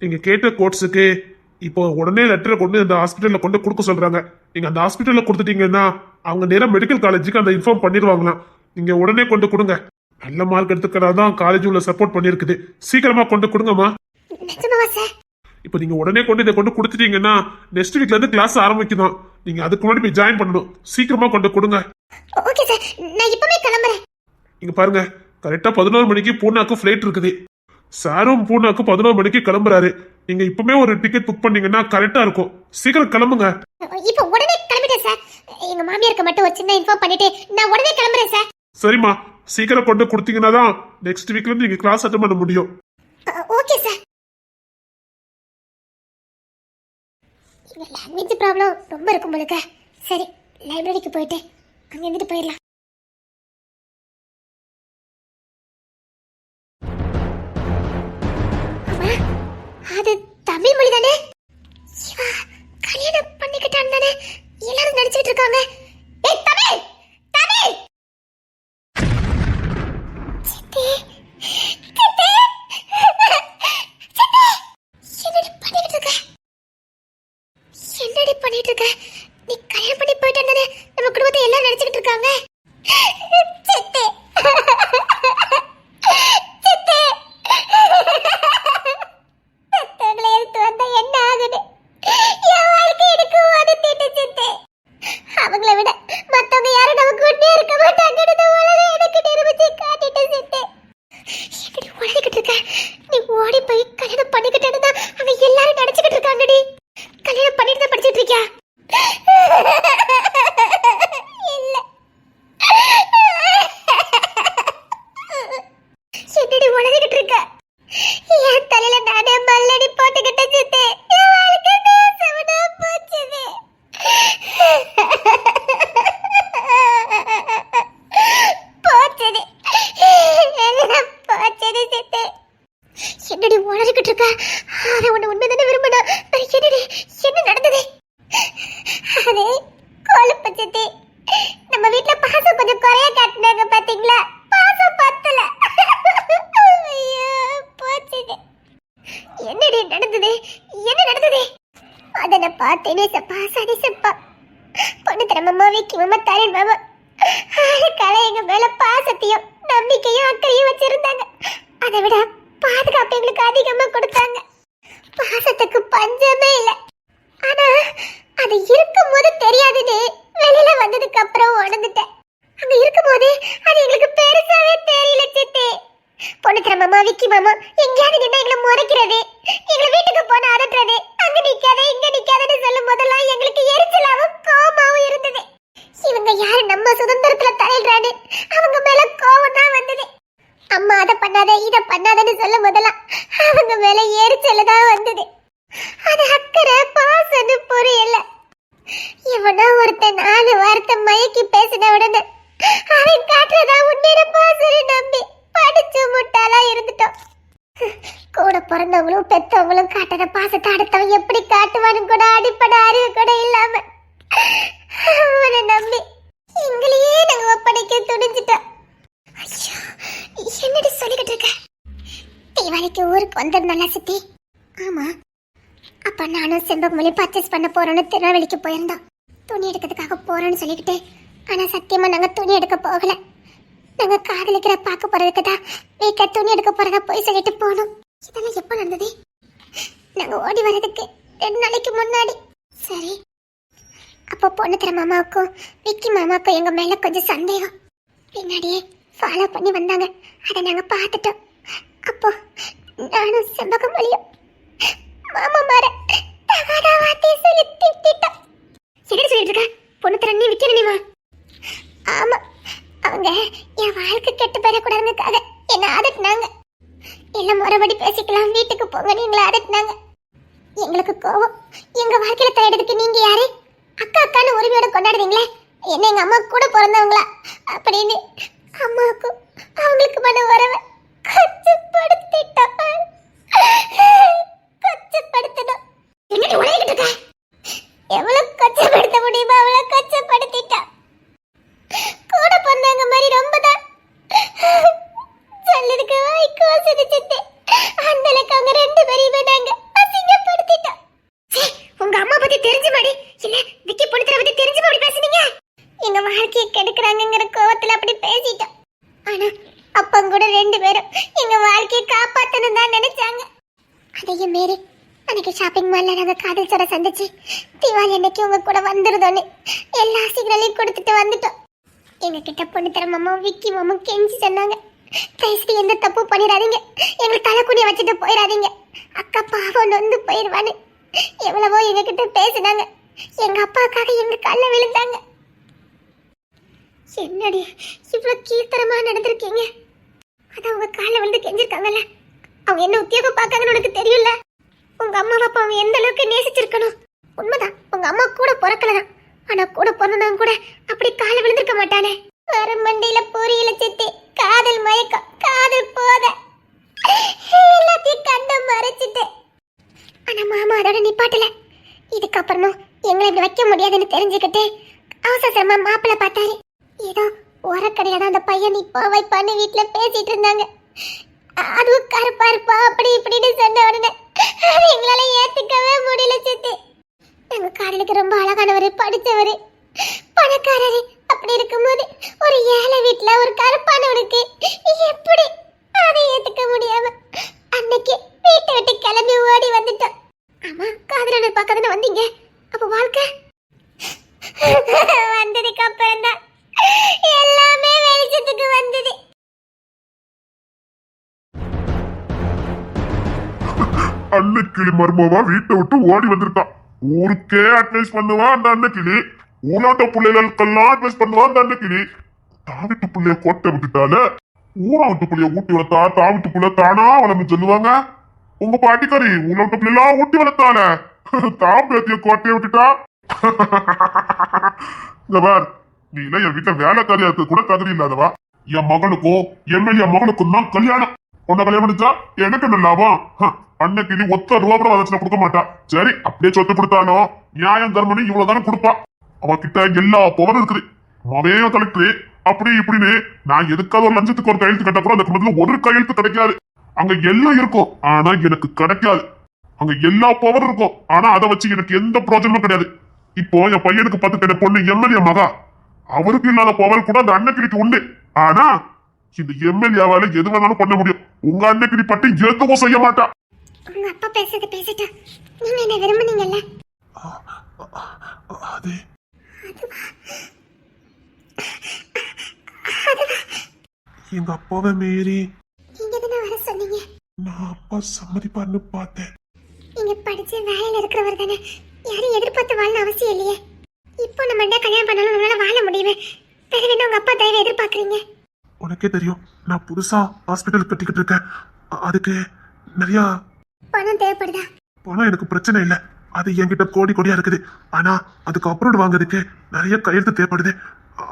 நீங்க கேட்ட கோட்ஸுக்கு இப்போ உடனே லெட்டரை கொண்டு அந்த ஹாஸ்பிட்டல்ல கொண்டு கொடுக்க சொல்றாங்க. நீங்க அந்த ஹாஸ்பிட்டல்ல கொடுத்துட்டீங்கன்னா அவங்க நேரா மெடிக்கல் காலேஜுக்கு அந்த இன்ஃபார்ம் பண்ணிடுவாங்களாம். நீங்க உடனே கொண்டு கொடுங்க. நல்ல மார்க் எடுத்துக்கிறதான் காலேஜ் உள்ள சப்போர்ட் பண்ணிருக்குது. சீக்கிரமா கொண்டு கொடுங்கம்மா. நிஜமாவா சார்? இப்போ நீங்க உடனே கொண்டு இதை கொண்டு கொடுத்துட்டீங்கன்னா நெக்ஸ்ட் வீக்ல இருந்து கிளாஸ் ஆரம்பிக்குதான். நீங்க அதுக்கு முன்னாடி போய் ஜாயின் பண்ணணும். சீக்கிரமா கொண்டு கொடுங்க. ஓகே சார், நான் இப்பவே கிளம்புறேன். இங்க பாருங்க, கரெக்டா 11 மணிக்கு பூனாக்கு ஃபிளைட் இருக்குது. சாரும் பூனாக்கு 11 மணிக்கு கிளம்புறாரு. நீங்க இப்பவுமே ஒரு டிக்கெட் புக் பண்ணீங்கன்னா கரெக்டா இருக்கும். சீக்கிரம் கிளம்புங்க. இப்போ உடனே கிளம்பிட்டேன் சார். எங்க மாமியாருக்கு மட்டும் ஒரு சின்ன இன்ஃபார்ம் பண்ணிட்டு நான் உடனே கிளம்புறேன் சார். சரிம்மா, சீக்கிரம் கொண்டு கொடுத்தீங்கன்னா தான் நெக்ஸ்ட் வீக்ல இருந்து நீங்க கிளாஸ் அட்டன் பண்ண முடியும். Okay sir. இந்த லாங்குவேஜ் ப்ராப்ளம் ரொம்ப இருக்கும் போலுக்க. சரி, லைப்ரரிக்கு போயிட்டு அங்க இருந்துட்டு போயிடலாம். அம்மா, அது தமிழ் மொழி தானே? இவா கல்யாணம் பண்ணிக்கிட்டான் தானே எல்லாரும் நினைச்சிட்டு இருக்காங்க. ஏய் தமிழ், தமிழ். சித்தி, சித்தி, சித்தி, என்னடி பண்ணிட்டு இருக்க? நீ கல்யாணம் பண்ணி போயிட்டு தானே நம்ம குடும்பத்தை எல்லாம் நினைச்சிட்டு இருக்காங்க. சித்தி, சித்தி, தங்களை எடுத்து வந்தா என்ன ஆகுது? உன்னை உண்மைதானே விரும்பினா. என்னடி என்ன நடந்தது? அது கொழுப்பு சித்தி, நம்ம வீட்ல பாசம் கொஞ்சம் குறைய காட்டினாங்க பாத்தீங்களா, பாசம் பத்தல. ஐயோ போச்சுது. என்னடி நடந்தது? என்ன நடந்தது? அத நான் பார்த்தேனே சப்பா, சரி சப்பா. பொண்ணு தர மாமா, விக்கி மாமா, தரேன் மாமா கலை எங்க மேல பாசத்தையும் நம்பிக்கையும் அக்கறையும் வச்சிருந்தாங்க. அதை விட பாதுகாப்பு எங்களுக்கு அதிகமா கொடுத்தாங்க. பாசத்துக்கு பஞ்சமே இல்ல. ஆனா அது இருக்கும் போது தெரியாதுன்னு வெளியில வந்ததுக்கு அப்புறம் உணர்ந்துட்டேன். அங்க இருக்கும் போது அது எங்களுக்கு பெருசாவே தெரியல சித்தி. பொண்ணு தர மாமா, விக்கி மாமா எங்கேயாவது நின்னா எங்களை முறைக்கிறது, எங்களை வீட்டுக்கு போன அதட்டுறது, அங்க நிக்காத இங்க நிக்காதன்னு சொல்லும் போதெல்லாம் எங்களுக்கு எரிச்சலாவும் கோபமாவும் இருந்தது. இவங்க யாரு நம்ம சுதந்திரத்துல தலையிடுறான்னு அவங்க மேல கோபம் தான் வந்தது. அம்மா அதை பண்ணாத இதை பண்ணாதன்னு சொல்லும் போதெல்லாம் அவங்க மேல எரிச்சல் தான் வந்தது. அது அக்கறை பாசன்னு புரியல. இவனா ஒருத்தன் 4 வார்த்தை மயக்கி பேசின உடனே அவன் காட்டுறதா உன்னிட பாசன்னு நம்பி படிச்சு முட்டாளா இருந்துட்டோம். கூட பிறந்தவங்களும் பெத்தவங்களும் காட்டுற பாசத்தை அடுத்தவன் எப்படி காட்டுவான்னு கூட அடிப்படை அறிவு கூட இல்லாம அவனை நம்பி எங்களையே நாங்க ஒப்படைக்க துணிஞ்சிட்டோம். ஐயோ என்னடி சொல்லிக்கிட்டு இருக்க? தீபாவளிக்கு ஊருக்கு வந்திருந்தோம்ல சித்தி. ஆமா, அப்ப நானும் செம்பகமொழி பர்ச்சேஸ் பண்ண போறோம்னு திருநெல்வேலிக்கு போயிருந்தோம். துணி எடுக்கிறதுக்காக போறோம்னு சொல்லிக்கிட்டு, ஆனா சத்தியமா நாங்க துணி எடுக்க போகல. நாங்க காதலிக்கிற பார்க்க போறதுக்கு தான் வீட்டுல துணி எடுக்க போறதா போய் சொல்லிட்டு போனோம். இதெல்லாம் எப்ப நடந்தது? நாங்க ஓடி வர்றதுக்கு 2 நாளைக்கு முன்னாடி. சரி, அப்போ பொண்ணு தர மாமாவுக்கும் விக்கி மாமாவுக்கும் எங்க மேல கொஞ்சம் சந்தேகம். பின்னாடியே ஃபாலோ பண்ணி வந்தாங்க. அதை நாங்க பார்த்துட்டோம். அப்போ நானும் செம்பகமொழியும் மாமா மாற தகாத வார்த்தை சொல்லி திட்டிட்டோம். என்ன சொல்லிட்டு இருக்க? பொண்ணு தர நீ விக்கிறீமா? ஆமா, அவங்க என் வாழ்க்கை கெட்டு போயிடக்கூடாதுக்காக என்ன அதட்டினாங்க. எல்லாம் முறைப்படி பேசிக்கலாம், வீட்டுக்கு போங்க எங்களை அதட்டினாங்க. எங்களுக்கு கோவம். எங்க வாழ்க்கையில தலையிடறதுக்கு நீங்க யாரு? அக்கா அக்கான்னு உரிமையோட கொண்டாடுறீங்களே, என்ன எங்க அம்மா கூட பிறந்தவங்களா அப்படின்னு அம்மாவுக்கும் அவங்களுக்கு மன வரவ கொச்சப்படுத்திட்டோம். கொச்சப்படுத்தணும். என்னடி உலகிட்டு இருக்க? எவ்வளவு கொச்சப்படுத்த முடியுமா அவ்வளவு கொச்சப்படுத்திட்டோம். கூட பிறந்தவங்க மாதிரி ரொம்ப தான் சொல்லிருக்கு வாய்க்கோ சிரிச்சிட்டு அந்த அளவுக்கு அவங்க 2 பேரையுமே நாங்க அசிங்கப்படுத்திட்டோம். உங்க அம்மா பத்தி தெரிஞ்சு மாடி இல்ல விக்கி பொண்ணுத்தர பத்தி தெரிஞ்சு மாடி பேசுனீங்க. எங்க வாழ்க்கையை கெடுக்கிறாங்கிற கோவத்துல அப்படி பேசிட்டோம். ஆனா அப்பங்க கூட 2 பேரும் எங்க வாழ்க்கையை காப்பாத்தணும் தான் நினைச்சாங்க. அதையும் மீறி அன்னைக்கு ஷாப்பிங் மால்ல நாங்க காதல் சட சந்திச்சு தீபாவளி அன்னைக்கு உங்க கூட வந்துருதோன்னு எல்லா சிக்னலையும் கொடுத்துட்டு வந்துட்டோம். எங்க கிட்ட பொண்ணு தர மாமா விக்கி மாமா கெஞ்சி சொன்னாங்க, தயவுசெய்து எந்த தப்பு பண்ணிடாதீங்க, எங்களை தலைக்குடிய வச்சுட்டு போயிடாதீங்க, அக்கா பாவம் நொந்து போயிடுவான்னு எவ்வளவோ எங்க கிட்ட பேசினாங்க. எங்க அப்பாவுக்காக எங்க கால்ல விழுந்தாங்க. என்னடி இவ்வளவு கீழ்த்தரமா நடந்திருக்கீங்க? அதான் உங்க கால்ல விழுந்து கெஞ்சிருக்காங்கல்ல, அவங்க என்ன உத்தியோகம் பார்க்காங்கன்னு உனக்கு தெரியல. உங்க அம்மா அப்பா அவங்க எந்த அளவுக்கு நேசிச்சிருக்கணும். உண்மைதான், உங்க அம்மா கூட பிறக்கலதான், ஆனா கூட பிறந்தவங்க கூட அப்படி கால விழுந்திருக்க மாட்டானே. வர மண்டையில பொரியல சித்தி, காதல் மயக்கம், காதல் போத எல்லாத்தையும் கண்ட மறைச்சிட்டு. ஆனா மாமா அதோட நிப்பாட்டல. இதுக்கப்புறமும் எங்களை இப்படி வைக்க முடியாதுன்னு தெரிஞ்சுக்கிட்டு அவசரமா மாப்பிள்ள பார்த்தாரு. ஏதோ உரக்கடையில தான் அந்த பையன் இப்போ வைப்பான்னு வீட்டுல பேசிட்டு இருந்தாங்க. அதுவும் கருப்பா இருப்பா அப்படி இப்படின்னு சொன்ன உடனே அது எங்களால ஏத்துக்கவே முடியல சித்தி. எங்க காதலுக்கு ரொம்ப அழகானவரு, படிச்சவரு, பணக்காரரு. அப்படி இருக்கும்போது ஒரு ஏழை வீட்டுல ஒரு கருப்பானவனுக்கு எப்படி அதை ஏத்துக்க முடியாம அன்னைக்கு வீட்டை விட்டு கிளம்பி ஓடி வந்துட்டோம். ஆமா, காதலனை பார்க்கதானே வந்தீங்க. அப்ப வாழ்க்கை வந்ததுக்கு அப்புறம் தான் எல்லாமே வெளிச்சத்துக்கு வந்தது. அன்னக்கிளி மர்மமா வீட்டை விட்டு ஓடி வந்திருக்கான். ஊருக்கே அட்வைஸ் பண்ணுவான் அந்த அன்னக்கிளி, ஊராட்ட பிள்ளைகளுக்கெல்லாம் அட்வைஸ் பண்ணுவான் அந்த அன்னக்கிளி. தாவிட்டு பிள்ளைய கோட்டை விட்டுட்டால ஊராட்டு பிள்ளைய ஊட்டி வளர்த்தா தாவிட்டு பிள்ளை தானா வளர்ந்து சொல்லுவாங்க. உங்க பாட்டிக்காரி ஊராட்ட பிள்ளைலாம் ஊட்டி வளர்த்தால தாம்பேத்திய கோட்டையை விட்டுட்டா. இந்த பார், நீ எல்லாம் என் வீட்டுல வேலைக்காரியா இருக்க கூட தகுதி இல்லாதவா. என் மகனுக்கும் எம்எல்ஏ மகனுக்கும் தான் கல்யாணம். உன்னை கல்யாணம் பண்ணிச்சா எனக்கு என்ன லாபம்? அன்னைக்கு நீ ஒத்த ரூபா கூட வரதட்சணை கொடுக்க மாட்டா. சரி அப்படியே சொத்து கொடுத்தாலும் நியாயம் தர்மனு இவ்வளவுதானே கொடுப்பா. அவகிட்ட எல்லா பவரும் இருக்குது. அவன் கலெக்டர் அப்படி இப்படின்னு நான் எதுக்காவது ஒரு லஞ்சத்துக்கு ஒரு கையெழுத்து கட்ட கூட அந்த குடும்பத்துல ஒரு கையெழுத்து கிடைக்காது. அங்க எல்லாம் இருக்கும் ஆனா எனக்கு கிடைக்காது. அங்க எல்லா பவரும் இருக்கும் ஆனா அதை வச்சு எனக்கு எந்த பிரோஜனமும் கிடையாது. இப்போ என் பையனுக்கு 10 கிடையாது பொண்ணு எம்எல்ஏ மகா. அவருக்கு இல்லாத பவர் கூட அந்த அன்னக்கிரிக்கு உண்டு. ஆனா இந்த எம்எல்ஏவால எது வேணாலும் பண்ண முடியும். உங்க அன்னக்கிரி பட்டி எதுவும் செய்ய மாட்டா. உங்க அப்பா பேசுறது பேசிட்டா. நீங்க என்ன விரும்புனீங்கல்ல? அது எங்க அப்பாவை மீறி நீங்க தானே வர சொன்னீங்க. நான் அப்பா சம்மதிப்பார்னு பார்த்தேன். நீங்க படிச்சு வேலையில இருக்கிறவர் தானே, யாரும் எதிர்பார்த்து வாழணும் அவசியம் இல்லையே. இப்போ நம்ம கல்யாணம் பண்ணாலும் நம்மளால வாழ முடியுமே. பிறகு என்ன உங்க அப்பா தயவு எதிர்பார்க்கறீங்க? உனக்கே தெரியும் நான் புதுசா ஹாஸ்பிட்டல் கட்டிக்கிட்டு இருக்கேன். அதுக்கு நிறைய பணம் தேவைப்படுதா? பணம் எனக்கு பிரச்சனை இல்லை. அது என்கிட்ட கோடி கோடியா இருக்குது. ஆனா அதுக்கு அப்ரூவ் வாங்குறதுக்கு நிறைய கையெழுத்து தேவைப்படுது.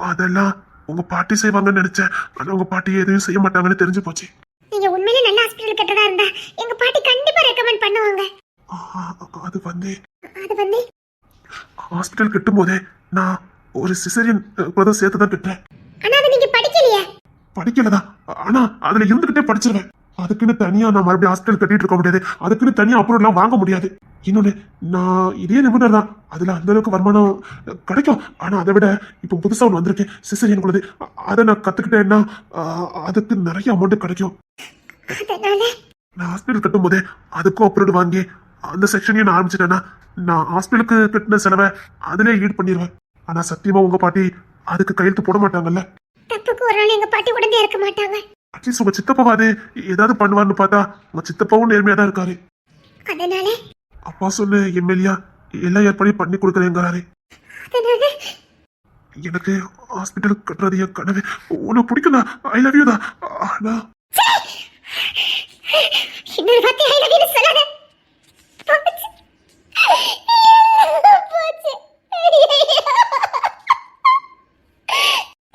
அதெல்லாம் உங்க பாட்டி செய்வாங்கன்னு நினைச்சேன். ஆனா உங்க பாட்டி எதுவும் செய்ய மாட்டாங்கன்னு தெரிஞ்சு போச்சு. நீங்க உண்மையிலே நல்ல ஹாஸ்பிட்டல் கட்டடா இருந்தா எங்க பாட்டி கண்டிப்பா ரெக்கமெண்ட் பண்ணுவாங்க. அது வந்து அது ஹாஸ்பிட்டல் கட்டும் போதே நான் ஒரு சிசரியன் கூட சேர்த்து தான் கட்டுறேன். ஆனா அது நீங்க படிக்கலையே. படிக்கலதான், ஆனா அதுல இருந்துகிட்டே படிச்சிருவேன். அதுக்குன்னு தனியா நான் மறுபடியும் ஹாஸ்பிட்டல் கட்டிட்டு இருக்க முடியாது. அதுக்குன்னு தனியா அப்ரூவ் எல்லாம் வாங்க முடியாது. இன்னொன்னு நான் இதே நிபுணர் தான். அதுல அந்த அளவுக்கு வருமானம் கிடைக்கும். ஆனா அதை விட இப்போ புதுசா ஒன்று வந்திருக்கு சிசரியன் குழுது. அதை நான் கத்துக்கிட்டேன்னா அதுக்கு நிறைய அமௌண்ட் கிடைக்கும். நான் ஹாஸ்பிட்டல் கட்டும் போதே அதுக்கும் அப்ரூவ் வாங்கி அந்த செக்ஷனையும் நான் ஆரம்பிச்சிட்டேன்னா நான் ஹாஸ்பிட்டலுக்கு கட்டின செலவை அதிலே ஈடு பண்ணிடுவேன். ஆனா சத்தியமா உங்க பாட்டி அதுக்கு கையெழுத்து போட மாட்டாங்கல்ல? தப்புக்கு ஒரு நாள் எங்க பாட்டி உடனே இருக்க மாட்டாங்க. அட்லீஸ்ட் உங்க சித்தப்பாவாது ஏதாவது பண்ணுவார்னு பார்த்தா உங்க சித்தப்பாவும் நேர்மையா தான் இருக்காரு. அதனால அப்பா சொன்ன எம்எல்ஏ எல்லா ஏற்பாடையும் பண்ணி கொடுக்குறேங்கிறாரு. அதனால எனக்கு ஹாஸ்பிட்டல் கட்டுறது என் கனவு. உனக்கு பிடிக்கும் தான், ஐ லவ் யூ தான். ஆனா இன்னொரு வார்த்தை ஐ லவ் யூ சொல்லாத. போச்சு.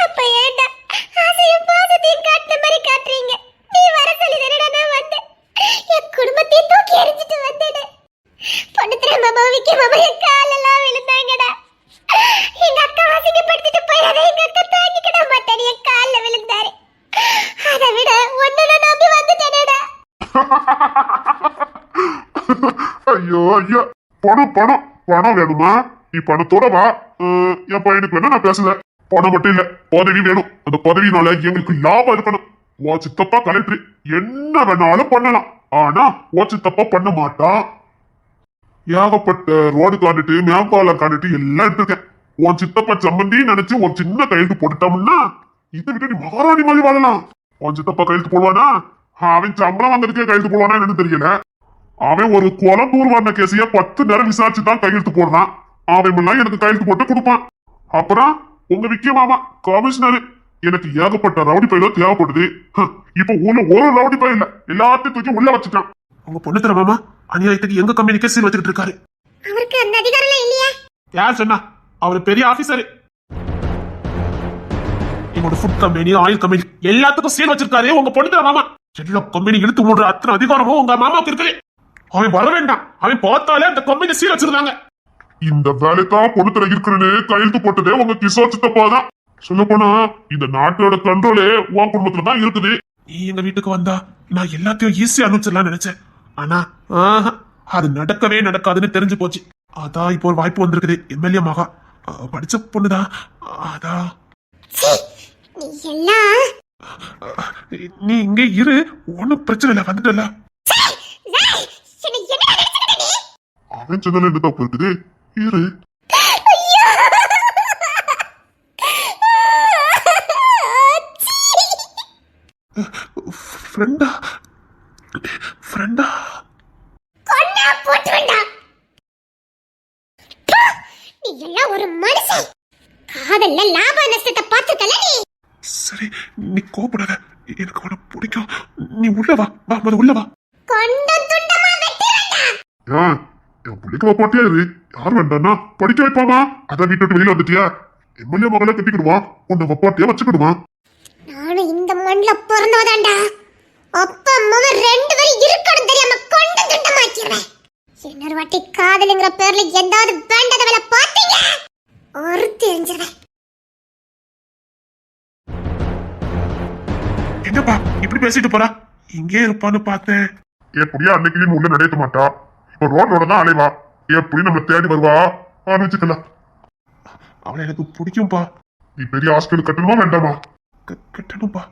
அப்ப ஏண்டா ஆசையும் பாசத்தையும் காட்டுன மாதிரி காட்டுறீங்க? நீ வர சொல்லி தானடா நான் வந்தேன். என் குடும்பத்தையும் தூக்கி எறிஞ்சிட்டு வந்தேன். பொண்ணுத்திர மாமா விக்க மாமா என் காலெல்லாம் விழுந்தாங்கடா. எங்க அக்கா வாசிக்கப்படுத்திட்டு போயிடாத, எங்க அக்கா தாங்கிக்கிட மாட்டேன், என் காலில் விழுந்தாரு. அதை விட ஒன்னு நம்பி வந்துட்டேனேடா. ஐயோ ஐயோ, பணம் பணம் பணம் வேணுமா? நீ பணத்தோட வா. என் பையனுக்கு வேணா நான் பேசுறேன். பணம் மட்டும் இல்ல, பதவி வேணும். அந்த பதவினால எங்களுக்கு லாபம் இருக்கணும். ஓ சித்தப்பா கலெக்டர் என்ன வேணாலும் பண்ணலாம். ஆனா ஓ சித்தப்பா பண்ண மாட்டான். ஏகப்பட்ட ரோடு காண்டுட்டு மேம்பாலம் காண்டுட்டு எல்லாம் எடுத்திருக்கேன். உன் சித்தப்பா சம்பந்தி நினைச்சு ஒரு சின்ன கையெழுத்து போட்டுட்டோம்னா இதை விட்டு நீ மகாராணி மாதிரி வாழலாம். உன் சித்தப்பா கையெழுத்து போடுவானா? அவன் சம்பளம் வாங்குறதுக்கே கையெழுத்து போடுவானா என்னன்னு தெரியல. அவன் ஒரு குளத்தூர் வந்த கேசிய 10 நேரம் விசாரிச்சு தான் கையெழுத்து போடுறான். அவன் எனக்கு கையெழுத்து போட்டு கொடுப்பான். அப்புறம் உங்க விக்கிய மாமா கமிஷனர் எனக்கு ஏகப்பட்ட ரவுடி பயில தேவைப்படுது. இப்ப உள்ள ஒரு ரவுடி பயில இல்ல, எல்லாத்தையும் தூக்கி உள்ள வச்சுட்டான். உங்க பொண்ணு தர மாமா அநியாயத்துக்கு எங்க கம்பெனிக்கே சீல் வச்சுக்கிட்டு இருக்காரு. அவருக்கு அந்த அதிகாரம் இல்லையா? யார் சொன்னா? அவரு பெரிய ஆபீசர். எங்களோட ஃபுட் கம்பெனி, ஆயில் கம்பெனி எல்லாத்துக்கும் சீல் வச்சிருக்காரு உங்க பொண்ணு தர மாமா. எல்லா கம்பெனி இழுத்து மூடுற அத்தனை அதிகாரமும் உங்க மாமாவுக்கு இருக்குது. அவன் வர வேண்டாம், அவன் பார்த்தாலே அந்த கம்பெனி சீல் வச்சிருந்தாங்க. இந்த வேலைக்காக பொண்ணுத்துல இருக்கிறேன்னு கையெழுத்து போட்டதே உங்க கிஷோர் சித்தப்பா தான். சொல்ல போனா இந்த நாட்டோட கண்ட்ரோலே உன் குடும்பத்துல தான் இருக்குது. நீ எங்க வீட்டுக்கு வந்தா நான் எல்லாத்தையும் ஈஸியா அனுப்பிச்சிடலாம்னு நினைச்சேன். ஆனா அது நடக்கவே நடக்காதுன்னு தெரிஞ்சு போச்சு. அதான் இப்போ ஒரு வாய்ப்பு வந்திருக்குது. எம்எல்ஏ மகா படிச்ச பொண்ணுதான். அதான் நீ இங்க இரு, ஒன்னும் பிரச்சனை இல்ல, வந்துட்டல. அவன் சொன்னால என்ன தப்பு இருக்குது? இரு. ஃப்ரெண்டா ஃப்ரெண்டா கொன்னா போட்டுடா. நீ எல்லாம் ஒரு மனுஷன். காதல்ல லாப நஷ்டத்தை பார்த்துக்கல நீ. சரி நீ கோபப்படாத, எனக்கு உன பிடிக்கும். நீ உள்ள வா, வா முத உள்ள வா. கொண்ட துண்டமா வெட்டிரடா. என் பிள்ளைக்கு பாட்டியா இரு. யார் வேண்டானா படிக்க வைப்பாமா? அதான் வீட்டு வெளியில வந்துட்டியா? எம்எல்ஏ மகளை கட்டிக்கிடுவான், உன்னை வப்பாட்டியா வச்சுக்கிடுவான். நானும் இந்த மண்ணில பிறந்தவதாண்டா. அப்பா அம்மா ரெண்டு பேரும் இருக்கணும் தெரியாம கொண்டு துண்டமாக்கிடுவேன். இன்னொரு வாட்டி காதலுங்கிற பேர்ல எந்தாவது வேண்டாத வேலை பார்த்தீங்க ஒரு தெரிஞ்சிருவேன். என்னப்பா இப்படி பேசிட்டு போறா? இங்கே இருப்பான்னு பார்த்தேன். எப்படியா அன்னைக்கு நீ உள்ள நடையத்த மாட்டா, இப்ப ரோடோட தான் அலைவா. எப்படி நம்மள தேடி வருவா ஆரம்பிச்சுக்கலாம். அவளை எனக்கு பிடிக்கும்பா. நீ பெரிய ஹாஸ்பிட்டல் கட்டணுமா வேண்டாமா? கட்டணும்பா.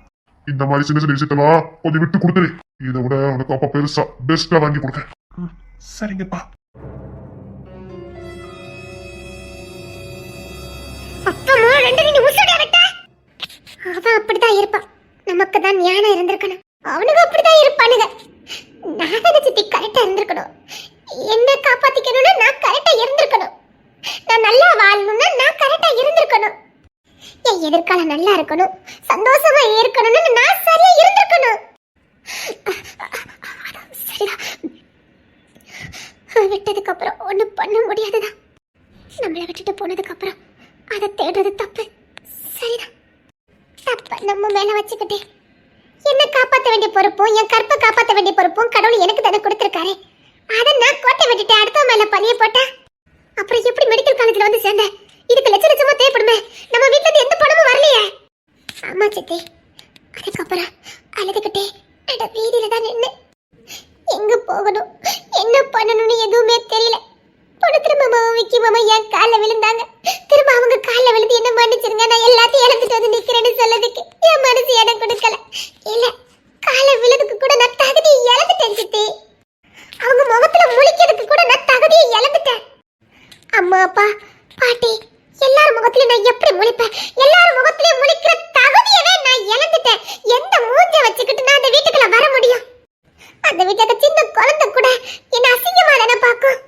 இந்த மாதிரி சின்ன சின்ன விஷயத்தெல்லாம் கொஞ்சம் விட்டு கொடுத்துரு. இதை விட உனக்கு அப்பா பெருசா பெஸ்டா வாங்கி கொடுத்தேன். சரிங்கப்பா. அப்பமா ரெண்டு நீ உசுட விட்ட. அவன் அப்படிதான் இருப்பான். நமக்கு தான் ஞானம் இருந்திருக்கணும். அவனுக்கு அப்படிதான் இருப்பானுங்க. நான் நினைச்சிட்டு கரெக்டா இருந்திருக்கணும். என்ன காப்பாத்திக்கணும்னா நான் கரெக்டா இருந்திருக்கணும். நான் நல்லா வாழணும்னா நான் கரெக்டா இருந்திருக்கணும். என் எதிர்காலம் நல்லா இருக்கணும், சந்தோஷமா இருக்கணும்னு நான் சரியா இருந்திருக்கணும். விட்டதுக்கு அப்புறம் ஒண்ணும் பண்ண முடியாதுதான். நம்மளை விட்டுட்டு போனதுக்கு அப்புறம் அதை தேடுறது தப்பு. சரிதான். தப்ப நம்ம மேல வச்சுக்கிட்டே என்ன காப்பாற்ற வேண்டிய பொறுப்பும் என் கற்பை காப்பாற்ற வேண்டிய பொறுப்பும் கடவுள் எனக்கு தானே கொடுத்துருக்காரு. அதை நான் கோட்டை விட்டுட்டு அடுத்த மேல பழிய போட்டா அப்புறம் எப்படி மெடிக்கல் காலேஜ்ல வந்து சேர்ந்தேன்? இதுக்கு லட்ச லட்சமா தேவைப்படுமே. நம்ம வீட்டுல இருந்து எந்த பணமும் வரலையே. ஆமா சித்தி. அதுக்கப்புறம் அழுதுகிட்டே அட வீதியில தான் நின்று எங்க போகணும் என்ன பண்ணணும்னு எதுவுமே தெரியல. பொண்ணு மாமா விக்கி மாமா என் காலில் விழுந்தாங்க. திரும்ப அவங்க காலில் விழுந்து என்ன மன்னிச்சிருங்க, நான் எல்லாத்தையும் இழந்துட்டு வந்து நிக்கிறேன்னு சொல்லதுக்கு என் மனசு இடம் கொடுக்கல. இல்ல காலை விழுதுக்கு கூட நான் தகுதியை இழந்துட்டேன் சித்தி. அவங்க முகத்துல முழிக்கிறதுக்கு கூட நான் தகுதியை இழந்துட்டேன். அம்மா அப்பா பாட்டி எல்லாரும் முகத்திலயும் நான் எப்படி முழிப்பேன்? எல்லாரும் முகத்திலயும் முழிக்கிற தகுதியவே நான் இழந்துட்டேன். எந்த மூஞ்ச வச்சுக்கிட்டு நான் அந்த வீட்டுக்குள்ள வர முடியும்? அந்த வீட்டுக்கு சின்ன குழந்தை கூட என்ன அசிங்கமா தானே பார்க்கும்.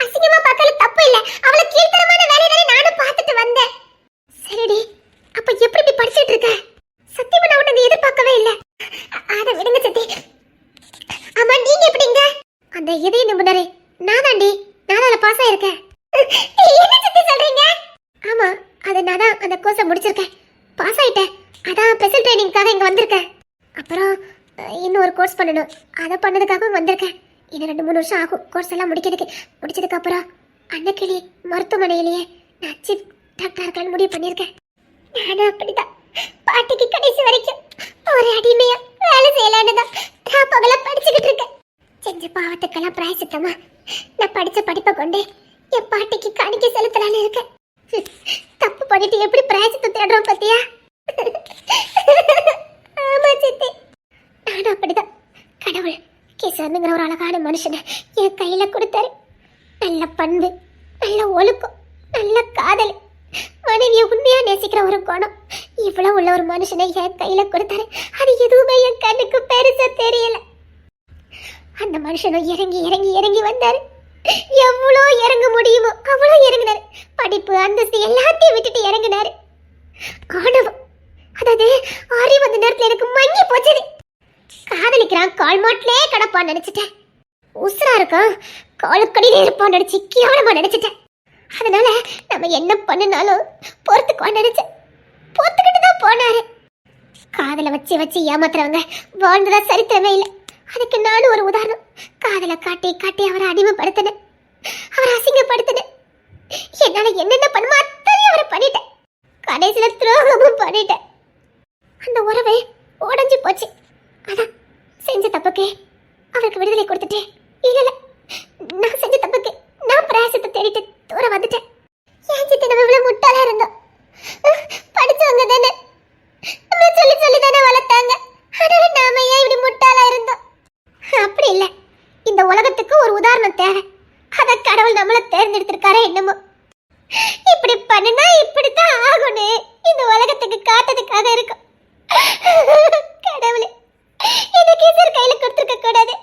அசிங்கமா பார்க்கல தப்பு இல்ல. அவளை கீழ்த்தரமான வேலையை தானே நானும் பார்த்துட்டு வந்தேன். சரிடி, அப்ப எப்படி இப்படி படிச்சிட்டு இருக்க? சத்தியமா நான் உன்னை எதிர்பார்க்கவே இல்ல. அத விடுங்க சித்தி. ஆமா நீங்க எப்படிங்க? அந்த இதய நிபுணரே நான் தாண்டி. நான் அதில் பாஸ் ஆயிருக்கேன். என்ன சித்தி சொல்றீங்க? ஆமா, அது நான் தான் அந்த கோர்ஸை முடிச்சிருக்கேன். பாஸ் ஆயிட்டேன். அதான் ஸ்பெஷல் ட்ரைனிங்காக இங்க வந்திருக்கேன். அப்புறம் இன்னும் ஒரு கோர்ஸ் பண்ணணும். அதை பண்ணதுக்காகவும் வந்திருக்கேன். இன்னும் 2-3 வருஷம் ஆகும் கோர்ஸ் எல்லாம் முடிக்கிறதுக்கு. முடிச்சதுக்கு அப்புறம் அன்னைக்கிளி மருத்துவமனையிலேயே நான் சீஃப் டாக்டர் இருக்கலாம்னு முடிவு பண்ணியிருக்கேன். நானும் அப்படிதான் பாட்டிக்கு கடைசி வரைக்கும் ஒரு அடிமையா வேலை செய்யலான்னு தான் நான் பகல படிச்சுக்கிட்டு இருக்கேன். செஞ்ச பாவத்துக்கெல்லாம் பிராயசித்தமா நான் படிச்ச படிப்பை கொண்டு என் பாட்டிக்கு காணிக்கை செலுத்தலான்னு இருக்கேன். தப்பு பண்ணிட்டு எப்படி பிராயசித்தம் தேடுறோம் பத்தியா? ஆமா சித்தி, நானும் அப்படிதான். கடவுள் கிசனுங்கிற ஒரு அழகான மனுஷனை என் கையில கொடுத்தாரு. நல்ல பண்பு, நல்ல ஒழுக்கம், நல்ல காதல், மனைவியை உண்மையா நேசிக்கிற ஒரு குணம், இவ்வளவு உள்ள ஒரு மனுஷனை என் கையில கொடுத்தாரு. அது எதுவுமே என் கண்ணுக்கு பெருசா தெரியல. அந்த மனுஷனும் இறங்கி இறங்கி இறங்கி வந்தாரு. எவ்வளோ இறங்க முடியுமோ அவ்வளோ இறங்கினாரு. படிப்பு அந்தஸ்து எல்லாத்தையும் விட்டுட்டு இறங்கினாரு. ஆணவம், அதாவது அறிவு அந்த நேரத்துல எனக்கு மங்கி போச்சது. காதலிக்கிறான் கால் மாட்டிலே கடப்பான்னு நினைச்சிட்டேன். உசுரா இருக்கான் காலுக்கடியில இருப்பான்னு நினைச்சு கேவலமா நினைச்சிட்டேன். அதனால நம்ம என்ன பண்ணினாலும் பொறுத்துக்குவான்னு நினைச்சேன். பொறுத்துக்கிட்டு தான் போனாரு. காதலை வச்சு வச்சு ஏமாத்துறவங்க வாழ்ந்ததா சரித்திரமே இல்லை. அதுக்கு நானும் ஒரு உதாரணம். காதலை காட்டி காட்டி அவரை அடிமைப்படுத்தினேன், அவரை அசிங்கப்படுத்தினேன். என்னால என்னென்ன பண்ணுமோ அத்தனையும் அவரை பண்ணிட்டேன். கடைசியில துரோகமும் பண்ணிட்டேன். அந்த உறவே உடஞ்சி போச்சு. அதான் செஞ்ச தப்புக்கு அவருக்கு விடுதலை கொடுத்துட்டேன். இல்ல நான் செஞ்ச தப்புக்கு நான் பிரயாசத்தை தேடிட்டு தூரம் வந்துட்டேன். ஏன் சித்தி நம்ம இவ்வளவு முட்டாளா இருந்தோம்? படிச்சவங்க தானே, நம்ம சொல்லி சொல்லி தானே வளர்த்தாங்க. ஆனா நாம ஏன் இப்படி முட்டாளா இருந்தோம்? அப்படி இல்ல, இந்த உலகத்துக்கு ஒரு உதாரணம் தேவை. அத கடவுள் நம்மள தேர்ந்தெடுத்திருக்காரே என்னமோ. இப்படி பண்ணுனா இப்படித்தான் ஆகும்னு இந்த உலகத்துக்கு காட்டதுக்காக இருக்கும். கடவுளே, இந்த கேசர் கையில கொடுத்துருக்க கூடாது.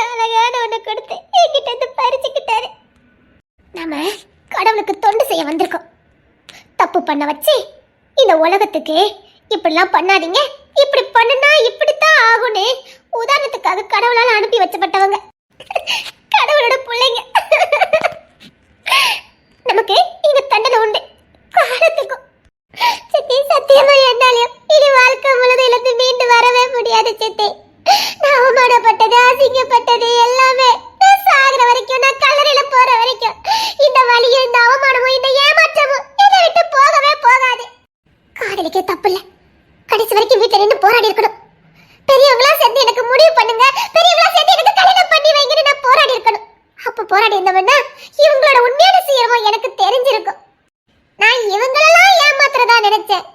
அழகான ஒண்ணு கொடுத்து என்கிட்ட இருந்து பறிச்சுக்கிட்டாரு. நாம கடவுளுக்கு தொண்டு செய்ய வந்திருக்கோம். தப்பு பண்ண வச்சு இந்த உலகத்துக்கு இப்படிலாம் பண்ணாதீங்க, இப்படி பண்ணுனா இப்படித்தான் ஆகும்னு உதாரணத்துக்காக கடவுளால அனுப்பி வச்சப்பட்டவங்க கடவுளோட பிள்ளைங்க. நமக்கு இங்க தண்டனை உண்டு காலத்துக்கும். சித்தி சத்தியமா என்னாலையும் இனி வாழ்க்கை முழுதும் இருந்து மீண்டு வரவே முடியாது. முடியாது சித்தி. நான் அவமானப்பட்டது, அசிங்கப்பட்டது எல்லாமே நான் சாகுற வரைக்கும், நான் கல்லறையில போற வரைக்கும் இந்த வலியும் இந்த அவமானமும் இந்த ஏமாற்றமும் என்னை விட்டு போகவே போகாது. காதலிக்க தப்பு இல்ல, கடைசி வரைக்கும் வீட்டுல நின்று போராடி இருக்கணும். பெரியவங்களா சேர்ந்து எனக்கு முடிவு பண்ணுங்க, பெரியவங்களா சேர்ந்து எனக்கு கல்யாணம் பண்ணி வைங்கன்னு நான் போராடி இருக்கணும். அப்ப போராடி இருந்தவன்னா இவங்களோட உண்மையான சீரமும் எனக்கு தெரிஞ்சிருக்கும். நான் இவங்களெல்லாம் ஏமாத்துறதா நினைச்சேன்,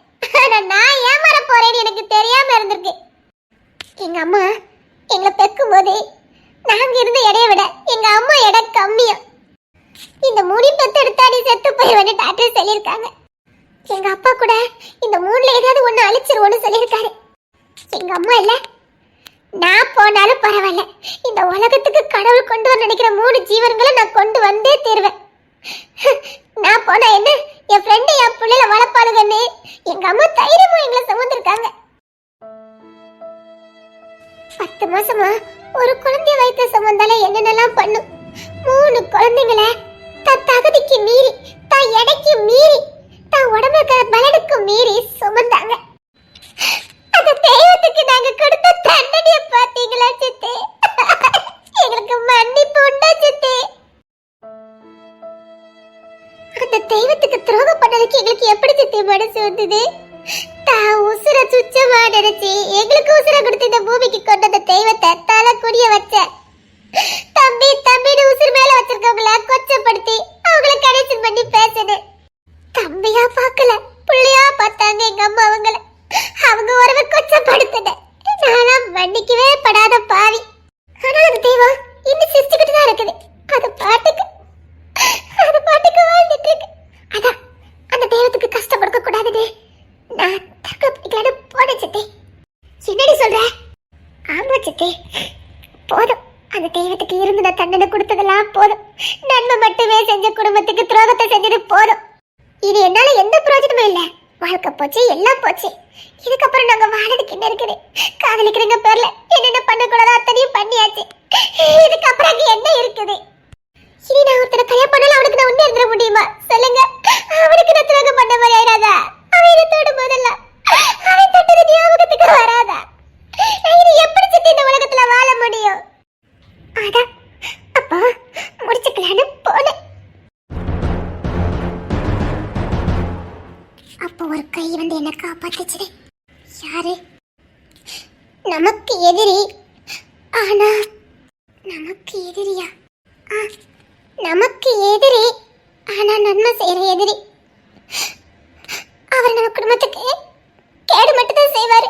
ஆனா நான் ஏமாற போறேன்னு எனக்கு தெரியாம இருந்திருக்கு. எங்க அம்மா எங்களை பெக்கும் போது நாங்க இருந்த எடையை விட எங்க அம்மா எடை கம்மியும். இந்த முடி பெத்து எடுத்தா நீ செத்து போயிடுவேன்னு டாக்டர் சொல்லியிருக்காங்க. எங்க அப்பா கூட இந்த மூணுல ஏதாவது ஒண்ணு அழிச்சிருவோன்னு சொல்லியிருக்காரு. எங்க அம்மா இல்ல, நான் போனாலும் பரவாயில்ல, இந்த உலகத்துக்கு கடவுள் கொண்டு வர நினைக்கிற 3 ஜீவன்களை நான் கொண்டு வந்தே தீருவேன். நான் போனா என்ன, என் ஃப்ரெண்டு என் பிள்ளைல வளர்ப்பாளுங்கன்னு எங்க அம்மா தைரியமும் எங்களை சுமந்திருக்காங்க. 10 மாசமா ஒரு குழந்தைய வயிற்று சுமந்தால என்னென்னலாம் பண்ணும். 3 குழந்தைங்களை தன் தகுதிக்கு மீறி, தன் எடைக்கு மீறி, தன் உடம்புல இருக்கிற பலனுக்கு மீறி சுமந்தாங்க. அந்த தெய்வத்துக்கு நாங்க கொடுத்த தண்டனைய பாத்தீங்களா சித்தி? எங்களுக்கு மன்னிப்பு உண்டா சித்தி? அந்த தெய்வத்துக்கு துரோகம் பண்ணதுக்கு எங்களுக்கு எப்படி சித்தி மனசு வந்தது? தான் உசுர சுச்சமா நினைச்சு எங்களுக்கு உசுர கொடுத்து இந்த பூமிக்கு கொண்ட அந்த தெய்வத்தை தலை குடிய வச்ச தம்பி தம்பின்னு உசுர் மேல வச்சிருக்கவங்கள கொச்சப்படுத்தி அவங்கள கனெக்ஷன் பண்ணி பேசுது. தம்பியா பார்க்கல, புள்ளையா பார்த்தாங்க எங்க அம்மா அவங்கள. அவங்க உறவை கொச்சப்படுத்தின நானா மன்னிக்கவே படாத பாவி. ஆனா அந்த தெய்வம் இன்னும் சிரிச்சுக்கிட்டு தான் இருக்குது. அது பாட்டுக்கு வாழ்ந்துட்டு இருக்கு. அதான் அந்த தெய்வத்துக்கு கஷ்டம் கொடுக்க கூடாதுன்னு நான் தற்கொலை பண்ணிக்கலான்னு போனேன் சித்தி. என்னடி சொல்ற? ஆமா சித்தி, போதும். அந்த தெய்வத்துக்கு இருந்து நான் தண்டனை கொடுத்ததெல்லாம் போதும். நன்மை மட்டுமே செஞ்ச குடும்பத்துக்கு துரோகத்தை செஞ்சது போதும். இது என்னால எந்த பிரயோஜனமும் இல்ல. வாழ்க்கை போச்சு, எல்லாம் போச்சு. இதுக்கப்புறம் நாங்க வாழறதுக்கு என்ன இருக்குது? காதலிக்கிறங்க பேர்ல என்னென்ன பண்ணக்கூடாதோ அத்தனையும் பண்ணியாச்சு. இதுக்கப்புறம் அங்க என்ன இருக்குது? இனி நான் ஒருத்தனை கல்யாணம் பண்ணாலும் அவனுக்கு நான் உண்மை இருந்துட முடியுமா சொல்லுங்க? அவனுக்கு நான் துரோகம் பண்ண மாதிரி ஆயிடாதா? அவன் இதை தொடும் போதெல்லாம் அவன் தொட்டது ஞாபகத்துக்கு வராதா? நான் இனி எப்படி சித்தி இந்த உலகத்துல வாழ முடியும்? அதான் அப்பா முடிச்சுக்கலான்னு போனேன். அப்போ ஒரு கை வந்து என்ன காப்பாத்துச்சு. யாரு? நமக்கு எதிரி, ஆனா நமக்கு எதிரியா? நமக்கு எதிரி, ஆனா நன்மை செய்யற எதிரி. அவர் நம்ம குடும்பத்துக்கு கேடு மட்டும் தான் செய்வாரு.